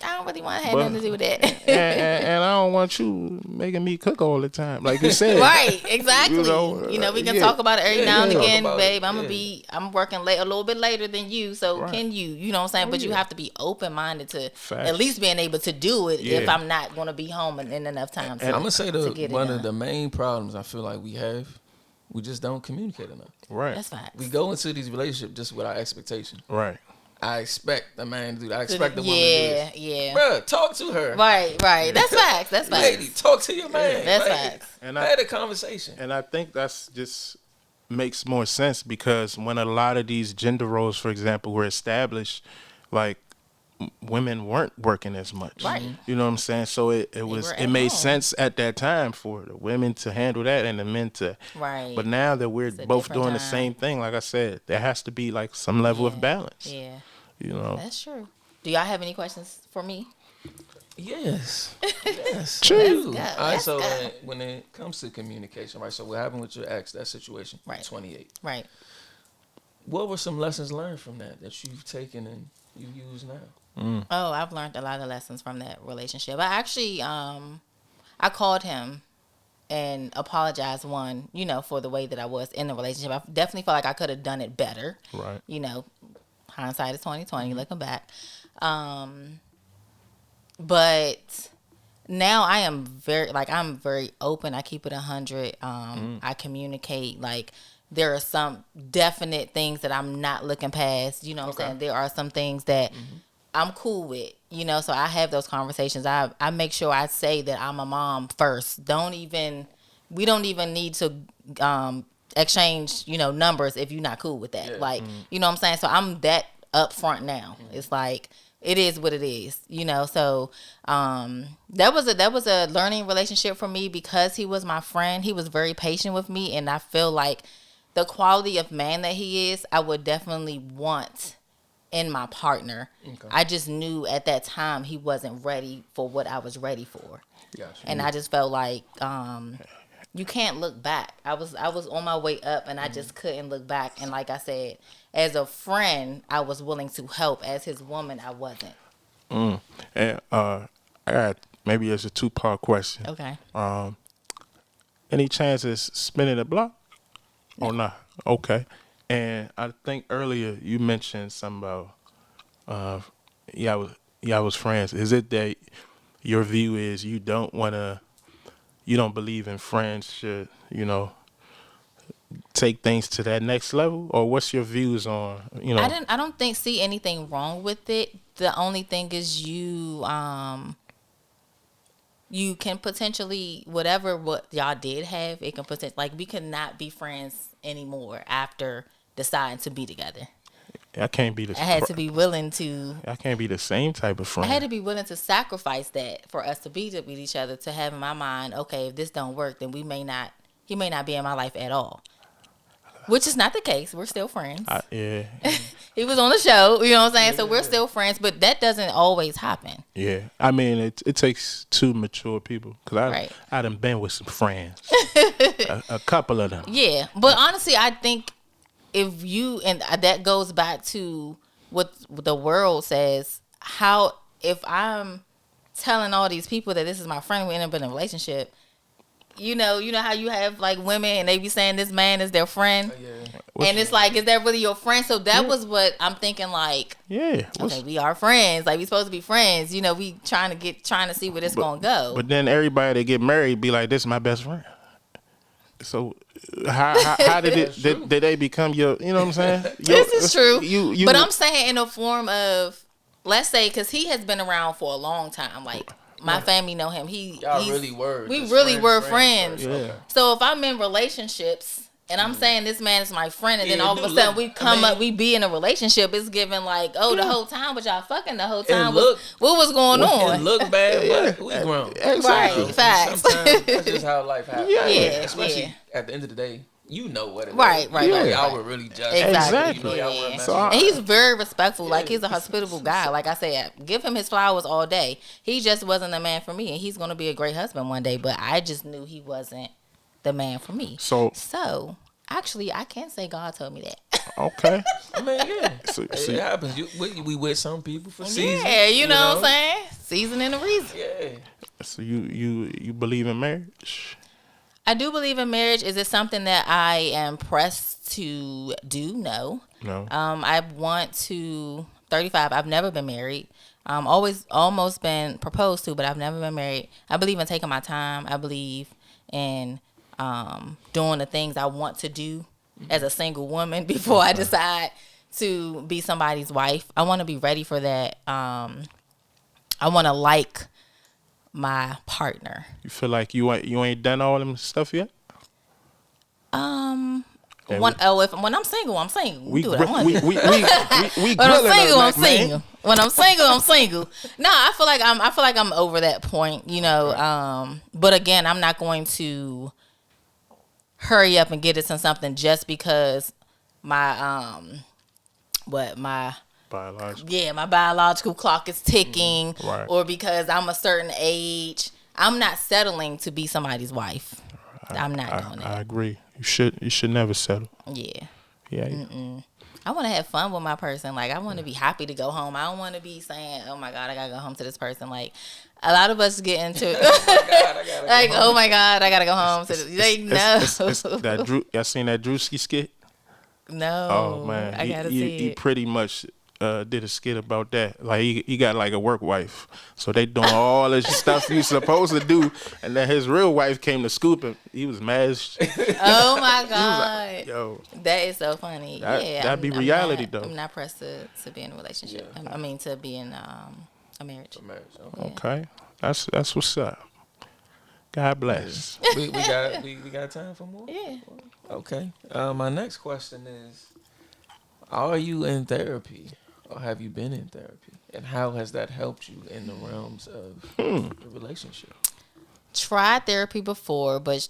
I don't really want to have nothing to do with that. and I don't want you making me cook all the time, like you said. Right, exactly. You know, we can yeah. talk about it every now and talk again, about babe. it. I'm working late, a little bit later than you, so Right. can you know what I'm saying? But you have to be open minded to Facts. at least being able to do it if Yeah. I'm not going to be home in enough time. And I'm gonna say to get it one done. of the main problems I feel like we have, we just don't communicate enough. Right. That's facts. We go into these relationships just without expectation. Right. I expect the man to do that. I expect the woman to do this. Yeah. Bruh, talk to her. Right. That's facts. That's facts. Lady, talk to your man. That's Like, facts. And had a conversation. And I think that's just makes more sense because when a lot of these gender roles, for example, were established, like women weren't working as much. Right. You know what I'm saying? So it were at made home. sense at that time for the women to handle that and the men to. Right. But now that we're It's a both different doing the time. same thing, like I said, there has to be like some level of balance. Yeah. You know. That's true. Do y'all have any questions for me? Yes. Yes. True. I do. Let's go. All right, Let's so go. when it comes to communication, right? So what happened with your ex, that situation, Right. 28. Right. What were some lessons learned from that you've taken and you use now? Oh, I've learned a lot of lessons from that relationship. I actually, I called him and apologized, you know, for the way that I was in the relationship. I definitely felt like I could have done it better. Right. You know, hindsight is 20/20, looking back. But now I'm very open. I keep it 100. I communicate. Like, there are some definite things that I'm not looking past. You know what I'm saying? There are some things that I'm cool with, you know, so I have those conversations. I make sure I say that I'm a mom first. We don't even need to exchange, you know, numbers if you're not cool with that. Like, you know what I'm saying? So I'm that upfront now. It's like, it is what it is, you know. So that was a learning relationship for me because he was my friend. He was very patient with me, and I feel like the quality of man that he is, I would definitely want in my partner. Okay. I just knew at that time he wasn't ready for what I was ready for. Gotcha. And I just felt like you can't look back. I was on my way up, and I just couldn't look back. And like I said, as a friend, I was willing to help. As his woman, I wasn't. And I got maybe it's a 2-part question. Okay. Any chances spinning the block or not? Okay. And I think earlier you mentioned something about y'all was friends. Is it that your view is you don't believe in friends should, you know, take things to that next level? Or what's your views on, you know? I don't see anything wrong with it. The only thing is you can potentially, what y'all did have, it can potentially, like, we could not be friends anymore after deciding to be together. I can't be the I had to be willing to. I can't be the same type of friend. I had to be willing to sacrifice that for us to be with each other, to have in my mind, okay, if this don't work, then he may not be in my life at all. Which is not the case. We're still friends. Yeah. He was on the show, you know what I'm saying? So we're still friends, but that doesn't always happen. Yeah. I mean, it takes 2 mature people. Because I done been with some friends. a couple of them. Yeah. But honestly, I think if you, and that goes back to what the world says, if I'm telling all these people that this is my friend, we end up in a relationship. You know how you have like women and they be saying this man is their friend, and it's like, is that really your friend? So that was what I'm thinking. Like, okay, we are friends. Like we supposed to be friends. You know, we trying to see where this gonna go. But then everybody that get married be like, this is my best friend. So how did it did they become your? You know what I'm saying? This is true. But I'm saying in a form of, let's say, because he has been around for a long time. Like my family know him. We really were friends. Yeah. So if I'm in relationships and I'm saying this man is my friend, and then all of a sudden we be in a relationship, it's given like, oh, the whole time but y'all fucking the whole time. What was going on? It look bad, but we grown. Exactly. Right, facts. Sometimes that's just how life happens. Yeah, Especially at the end of the day, you know what it is. Right. Y'all were really judging. Exactly. Exactly. You know y'all weren't So and he's very respectful. Like he's a hospitable guy. Like I said, give him his flowers all day. He just wasn't the man for me, and he's gonna be a great husband one day. But I just knew he wasn't the man for me. So actually, I can't say God told me that. Okay. I mean, yeah. So, It happens. We with some people for seasons. Yeah, you know what I'm saying? Season and a reason. Yeah. So you believe in marriage? I do believe in marriage. Is it something that I am pressed to do? No. I want to. 35. I've never been married. Always almost been proposed to, but I've never been married. I believe in taking my time. I believe in doing the things I want to do as a single woman before I decide to be somebody's wife. I want to be ready for that. I want to like my partner. You feel like you ain't done all them stuff yet? When I'm single, I'm single. We do what I want. we When I'm single, I'm single. When I'm single, I'm single. No, I feel like I'm over that point, you know. But again, I'm not going to hurry up and get into something just because my biological clock is ticking, Right. or because I'm a certain age. I'm not settling to be somebody's wife. I'm not doing that. I agree. You should never settle. Yeah. Yeah. I want to have fun with my person. Like, I want to be happy to go home. I don't want to be saying, oh my God, I got to go home to this person. Like, a lot of us get into oh my God, I got to go home to this. Y'all seen that Drewski skit? No. Oh man, I got to see he it. pretty much did a skit about that. Like he got like a work wife, so they doing all this stuff he's supposed to do, and then his real wife came to scoop him. He was mad. Oh my God. Like, yo, that is so funny. that'd be reality though. I'm not pressed to be in a relationship. I mean, to be in a marriage. Okay, that's what's up. God bless. we got time for more? Yeah. Okay. My next question is, are you in therapy, or have you been in therapy? And how has that helped you in the realms of the relationship? Tried therapy before, but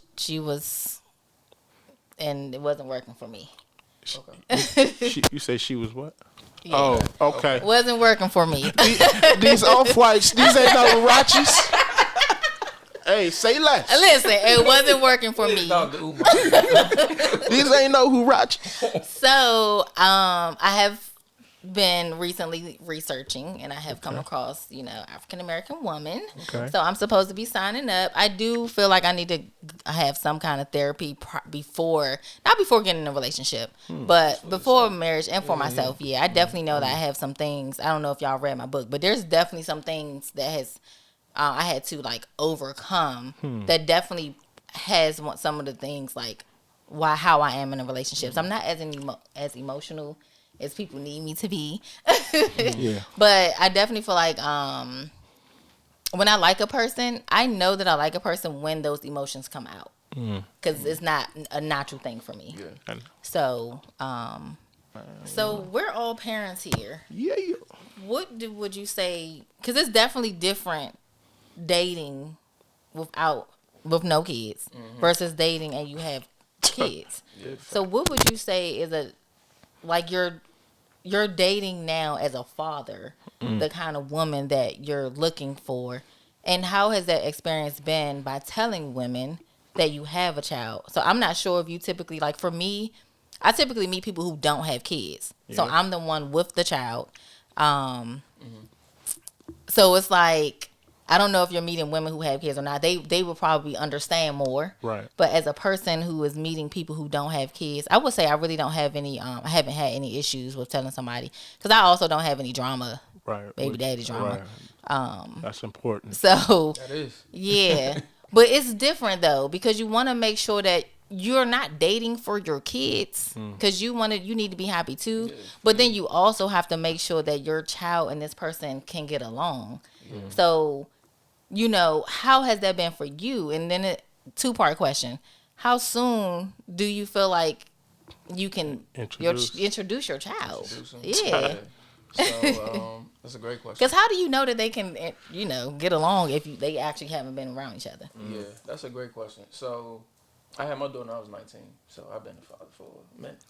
and it wasn't working for me. You say she was what? Yeah. Oh, okay. It wasn't working for me. These off-whites, these ain't no Huaraches. Hey, say less. Listen, it wasn't working for me. These ain't no Huaraches. So, I have been recently researching, and I have come across, African American woman. Okay. So I'm supposed to be signing up. I do feel like I need to have some kind of therapy not before getting in a relationship, but before marriage and for myself. Yeah, I definitely know that I have some things. I don't know if y'all read my book, but there's definitely some things that I had to like overcome that definitely has some of the things like how I am in a relationship. So I'm not as emotional as people need me to be. Yeah. But I definitely feel like when I like a person, I know that I like a person when those emotions come out. Because it's not a natural thing for me. Yeah. So, so we're all parents here. Yeah. What would you say? Because it's definitely different dating with no kids versus dating and you have kids. So what would you say is you're dating now as a father, the kind of woman that you're looking for, and how has that experience been by telling women that you have a child? So I'm not sure if you typically, like for me, I typically meet people who don't have kids. Yeah. So I'm the one with the child. So it's like, I don't know if you're meeting women who have kids or not. They will probably understand more. Right. But as a person who is meeting people who don't have kids, I would say I really don't have any. I haven't had any issues with telling somebody because I also don't have any drama. Right. Baby daddy drama. Right. That's important. So That is. yeah, but it's different though because you want to make sure that you're not dating for your kids because you need to be happy too. Yeah. But then you also have to make sure that your child and this person can get along. So, how has that been for you? And then two-part question: how soon do you feel like you can introduce your child? Yeah. So that's a great question. Because how do you know that they can, get along if they actually haven't been around each other? Yeah, that's a great question. So I had my daughter when I was 19, so I've been a father for a minute.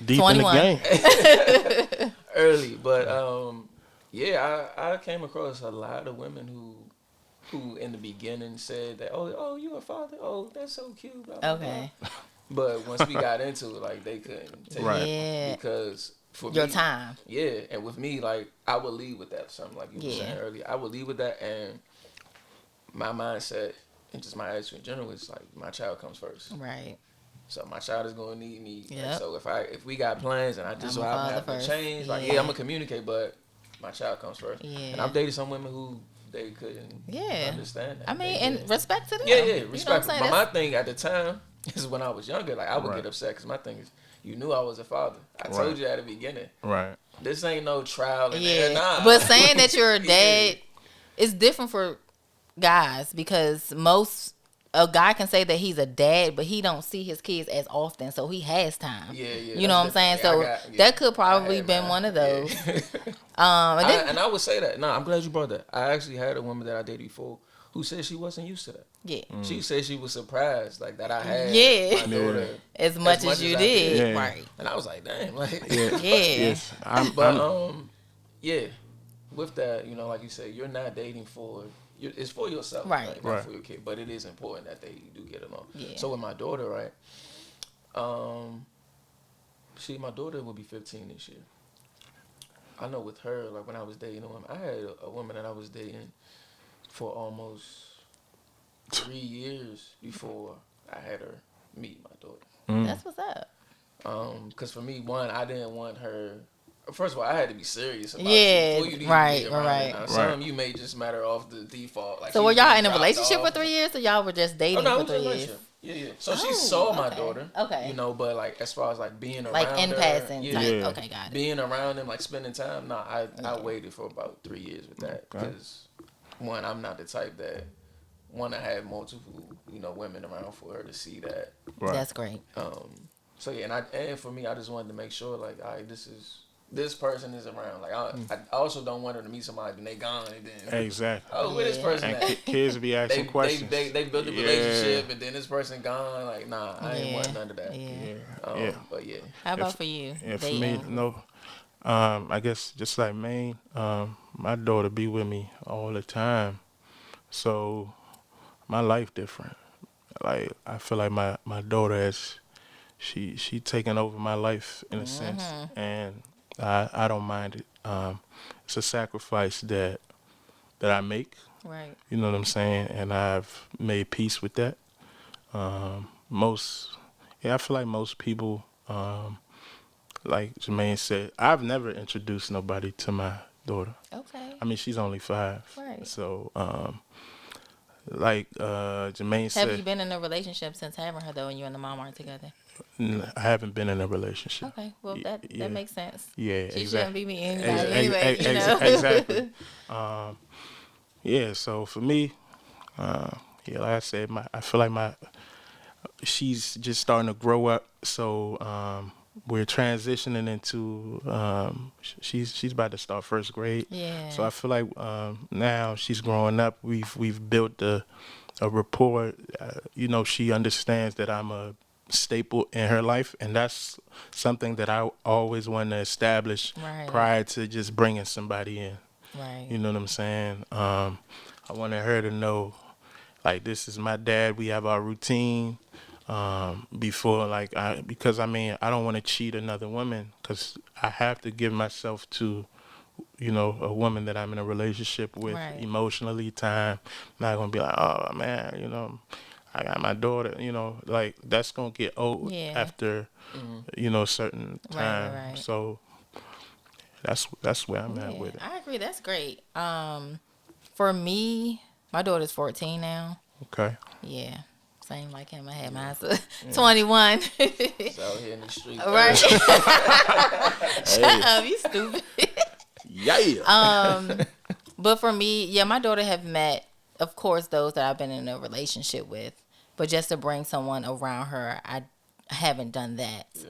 Deep 21. In the game. Early, but I came across a lot of women who in the beginning said that, oh, you a father? Oh, that's so cute. Blah, blah, okay. Blah. But once we got into it, like they couldn't take it because for your me, time. Yeah, and with me, like I would lead with that. Something like you were saying earlier, I would lead with that, and my mindset and just my attitude in general is like my child comes first. Right. So my child is gonna need me. Yep. Like, so if we got plans and I just so I have to change, like I'm gonna communicate, but my child comes first. Yeah. And I've dated some women who they couldn't understand that. I mean, and respect to them. Yeah, respect. But my thing at the time is when I was younger, like I would get upset because my thing is, you knew I was a father. I told you at the beginning. Right. This ain't no trial and error. Nah. But saying that you're a dad is different for guys because a guy can say that he's a dad, but he don't see his kids as often, so he has time. Yeah. You know what I'm saying? So that could probably been one of those. Yeah. And I would say that. No, I'm glad you brought that. I actually had a woman that I dated before who said she wasn't used to that. Yeah. She said she was surprised, like that I had my daughter as much as you did. Right. And I was like, damn, like Yes. Yeah. With that, like you said, you're not dating for. It's for yourself, right? Not for your kid, but it is important that they do get along. Yeah. So with my daughter, right? My daughter will be 15 this year. I know with her, like when I was dating a woman, I had a woman that I was dating for almost 3 years before I had her meet my daughter. That's what's up. Because for me, one, I didn't want her. First of all, I had to be serious about you. Right. Some you may just matter off the default. Like, so were y'all in a relationship for 3 years, or y'all were just dating for 3 years? Yeah. So she saw my daughter. Okay. But like as far as like being around like in her, passing. Okay, got it. Being around them, like spending time. I waited for about 3 years with that because one, I'm not the type that want to have multiple women around for her to see that. Right. That's great. So yeah, and for me, I just wanted to make sure like, all right, this person is around. Like I also don't want her to meet somebody and they gone and then exactly. Oh, where this person and at? Kids be asking questions. They built a relationship and then this person gone. Like nah, I ain't want none of that. But yeah. How about for you? Yeah, for me, no. I guess just like Maine, my daughter be with me all the time, so my life different. Like I feel like my daughter has, she taking over my life in a sense, and I don't mind it. It's a sacrifice that I make. Right. You know what I'm saying? And I've made peace with that. I feel like most people, like Jermaine said, I've never introduced nobody to my daughter. Okay. I mean, she's only 5. Right. So, like Jermaine said. Have you been in a relationship since having her, though, and you and the mom aren't together? I haven't been in a relationship. Okay, well that makes sense. Yeah, she exactly. shouldn't be meeting anybody anyway. Exactly. So for me, like I said, I feel like she's just starting to grow up. So we're transitioning into she's about to start first grade. Yeah. So I feel like now she's growing up. We've built a rapport. She understands that I'm a staple in her life, and that's something that I always want to establish prior to just bringing somebody in. Right. You know what I'm saying? I wanted her to know, like, this is my dad. We have our routine before, because I don't want to cheat another woman, because I have to give myself to a woman that I'm in a relationship with Right. emotionally. Time, I'm not gonna be like, oh man, I got my daughter. Like that's gonna get old Yeah. after certain time. Right. So that's where I'm at with it. I agree. That's great. For me, my daughter's 14 now. Okay. Yeah. Same like him. I had mine 21. It's out here in the streets. Right. Shut up, you stupid. Yeah. But for me, yeah, my daughter have met, of course, those that I've been in a relationship with. But just to bring someone around her, I haven't done that. Yeah.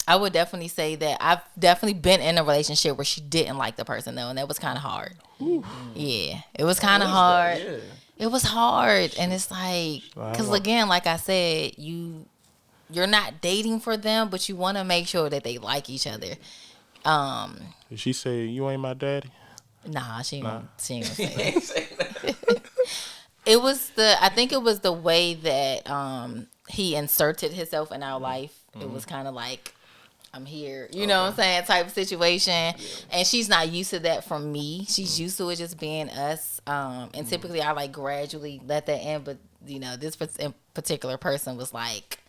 I would definitely say that I've definitely been in a relationship where she didn't like the person though, and that was kind of hard. Yeah, it was kind of hard. Yeah. It was hard, and it's like, because again, like I said, you're not dating for them, but you want to make sure that they like each other. Did she say you ain't my daddy? Nah, she ain't gonna say that. I think it was the way that he inserted himself in our life. It was kind of like, I'm here, you know what I'm saying, type of situation. Yeah. And she's not used to that from me. She's used to it just being us. And typically I like gradually let that in, but this particular person was like,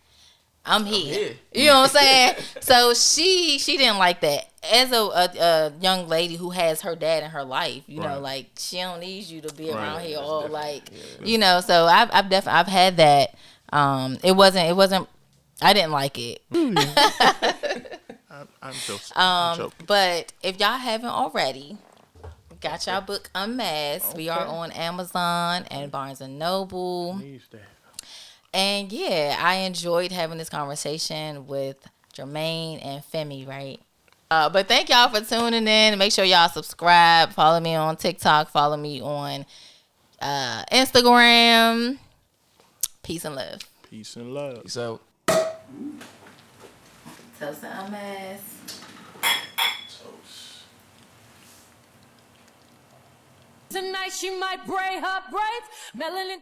I'm here. You know what I'm saying? So she didn't like that. As a young lady who has her dad in her life, like she don't need you to be around here all like, so I've had that. It wasn't I didn't like it. I'm joking. But if y'all haven't already, got y'all book Unmasked. Okay. We are on Amazon and Barnes & Noble. And yeah, I enjoyed having this conversation with Jermaine and Femi, right? But thank y'all for tuning in. Make sure y'all subscribe. Follow me on TikTok. Follow me on Instagram. Peace and love. Peace and love. Peace out. Toast to Unmasked. Tonight she might braid her braids, melanin.